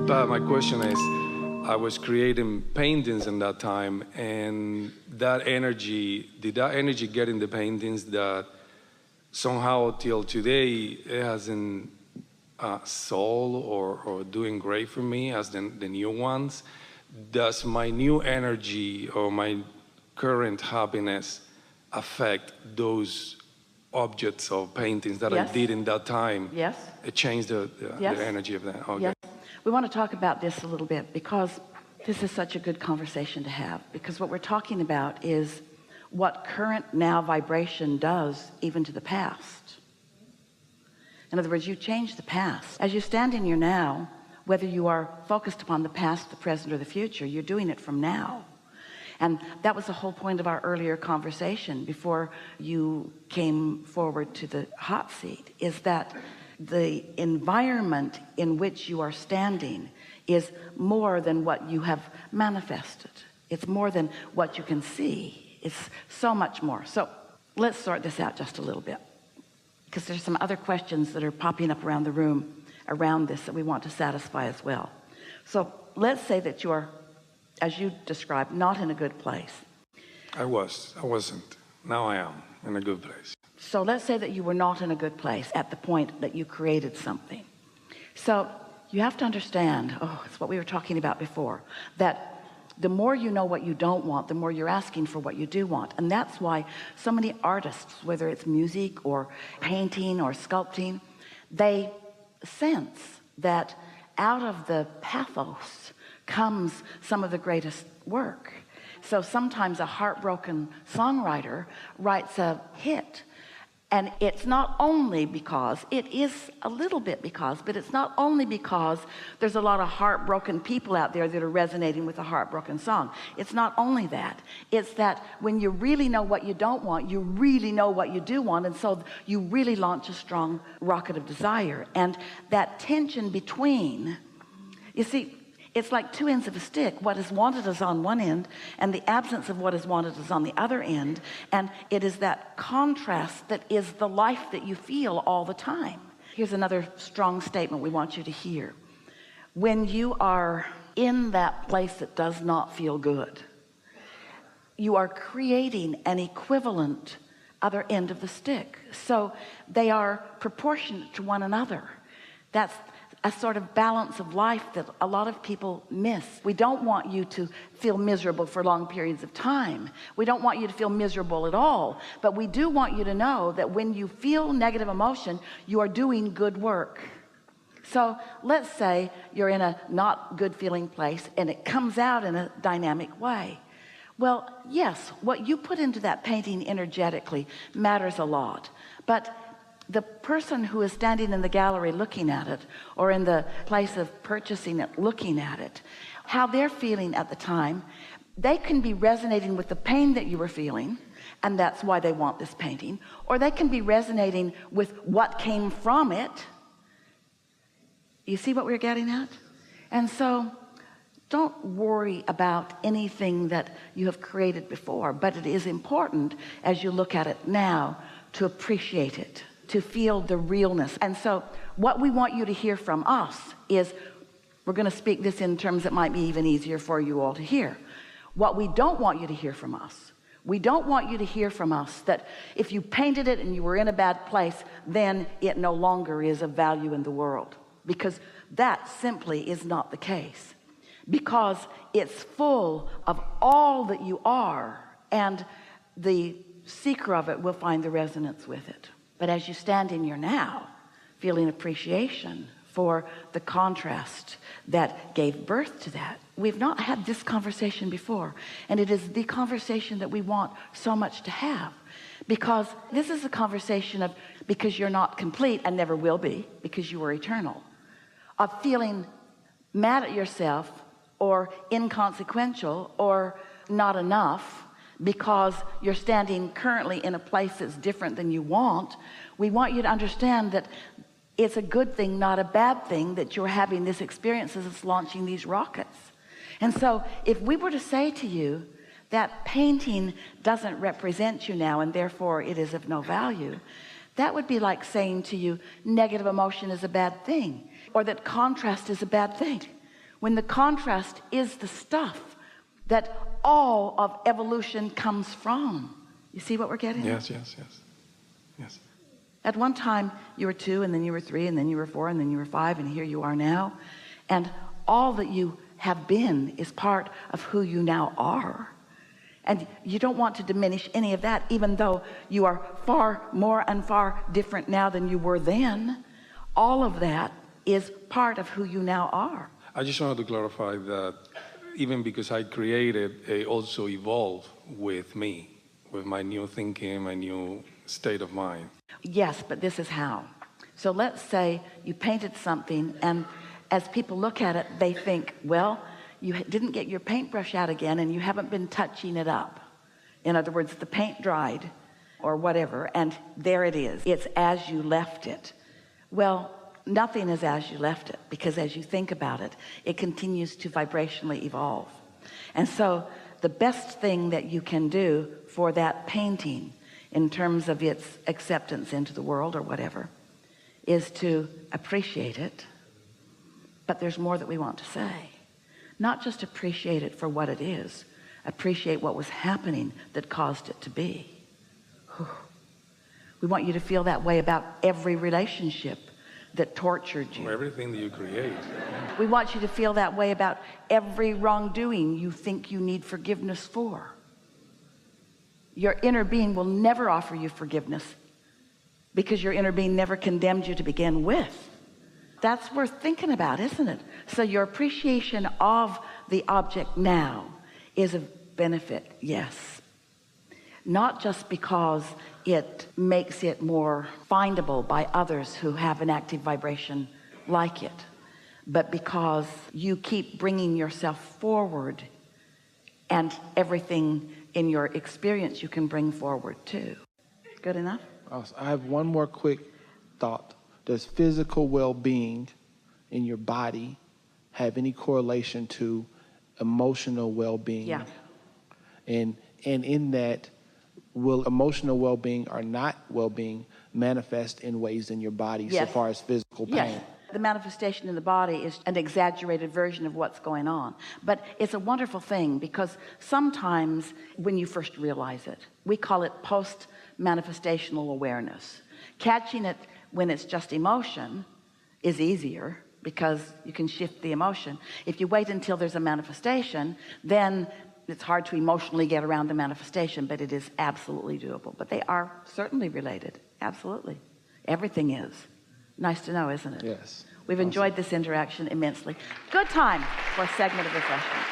But my question is, I was creating paintings in that time, and that energy, did that energy get in the paintings that somehow till today it hasn't sold or doing great for me as the new ones? Does my new energy or my current happiness affect those objects or paintings that Yes. I did in that time? Yes. It changed the Yes. energy of that. Okay. Yes. We want to talk about this a little bit because this is such a good conversation to have, because what we're talking about is what current now vibration does even to the past. In other words, you change the past. As you stand in your now, whether you are focused upon the past, the present, or the future, you're doing it from now. And that was the whole point of our earlier conversation before you came forward to the hot seat, is that the environment in which you are standing is more than what you have manifested. It's more than what you can see. It's so much more. So let's sort this out just a little bit, because there's some other questions that are popping up around the room around this that we want to satisfy as well. So let's say that you are, as you described, not in a good place. I wasn't. Now I am in a good place. So let's say that you were not in a good place at the point that you created something. So you have to understand, it's what we were talking about before, that the more you know what you don't want, the more you're asking for what you do want. And that's why so many artists, whether it's music or painting or sculpting, they sense that out of the pathos comes some of the greatest work. So sometimes a heartbroken songwriter writes a hit, and it's not only because, it is a little bit because, but it's not only because there's a lot of heartbroken people out there that are resonating with a heartbroken song. It's not only that. It's that when you really know what you don't want, you really know what you do want, and so you really launch a strong rocket of desire. And that tension between, you see, it's like two ends of a stick. What is wanted is on one end, and the absence of what is wanted is on the other end. And it is that contrast that is the life that you feel all the time. Here's another strong statement we want you to hear. When you are in that place that does not feel good, you are creating an equivalent other end of the stick. So they are proportionate to one another. That's a sort of balance of life that a lot of people miss. We don't want you to feel miserable for long periods of time. We don't want you to feel miserable at all. But we do want you to know that when you feel negative emotion, you are doing good work. So let's say you're in a not good feeling place and it comes out in a dynamic way. Well, yes, what you put into that painting energetically matters a lot. But the person who is standing in the gallery looking at it, or in the place of purchasing it looking at it, how they're feeling at the time, they can be resonating with the pain that you were feeling, and that's why they want this painting, or they can be resonating with what came from it. You see what we're getting at? And so don't worry about anything that you have created before, but it is important as you look at it now to appreciate it, to feel the realness. And so what we want you to hear from us is, we're going to speak this in terms that might be even easier for you all to hear. What we don't want you to hear from us, we don't want you to hear from us that if you painted it and you were in a bad place, then it no longer is of value in the world, because that simply is not the case, because it's full of all that you are, and the seeker of it will find the resonance with it. But as you stand in your now, feeling appreciation for the contrast that gave birth to that. We've not had this conversation before, and it is the conversation that we want so much to have, because this is a conversation of, because you're not complete and never will be, because you are eternal, of feeling mad at yourself or inconsequential or not enough because you're standing currently in a place that's different than you want. We want you to understand that it's a good thing, not a bad thing, that you're having this experience as it's launching these rockets. And so if we were to say to you that painting doesn't represent you now and therefore it is of no value, that would be like saying to you negative emotion is a bad thing, or that contrast is a bad thing. when the contrast is the stuff that all of evolution comes from. You see what we're getting? Yes, yes, yes, yes. At one time you were 2, and then you were 3, and then you were 4, and then you were 5, and here you are now. And all that you have been is part of who you now are. And you don't want to diminish any of that, even though you are far more and far different now than you were then. All of that is part of who you now are. I just wanted to clarify that even because I created, it also evolved with me, with my new thinking, my new state of mind. Yes, but this is how. So let's say you painted something, and as people look at it, they think, well, you didn't get your paintbrush out again, and you haven't been touching it up. In other words, the paint dried or whatever, and there it is. It's as you left it. Well, nothing is as you left it, because as you think about it, it continues to vibrationally evolve. And so the best thing that you can do for that painting in terms of its acceptance into the world or whatever is to appreciate it. But there's more that we want to say. Not just appreciate it for what it is, appreciate what was happening that caused it to be. Whew. We want you to feel that way about every relationship that tortured you. Everything that you create. We want you to feel that way about every wrongdoing you think you need forgiveness for. Your inner being will never offer you forgiveness because your inner being never condemned you to begin with. That's worth thinking about, isn't it? So your appreciation of the object now is of benefit, yes. Not just because it makes it more findable by others who have an active vibration like it, but because you keep bringing yourself forward, and everything in your experience you can bring forward too. Good enough? I have one more quick thought. Does physical well-being in your body have any correlation to emotional well-being? Yeah. And in that, will emotional well-being or not well-being manifest in ways in your body so far as physical pain? Yes. The manifestation in the body is an exaggerated version of what's going on. But it's a wonderful thing, because sometimes when you first realize it, we call it post-manifestational awareness. Catching it when it's just emotion is easier because you can shift the emotion. If you wait until there's a manifestation, then it's hard to emotionally get around the manifestation, but it is absolutely doable. But they are certainly related. Absolutely. Everything is. Nice to know, isn't it? Yes. We've enjoyed this interaction immensely. Good time for a segment of refreshment.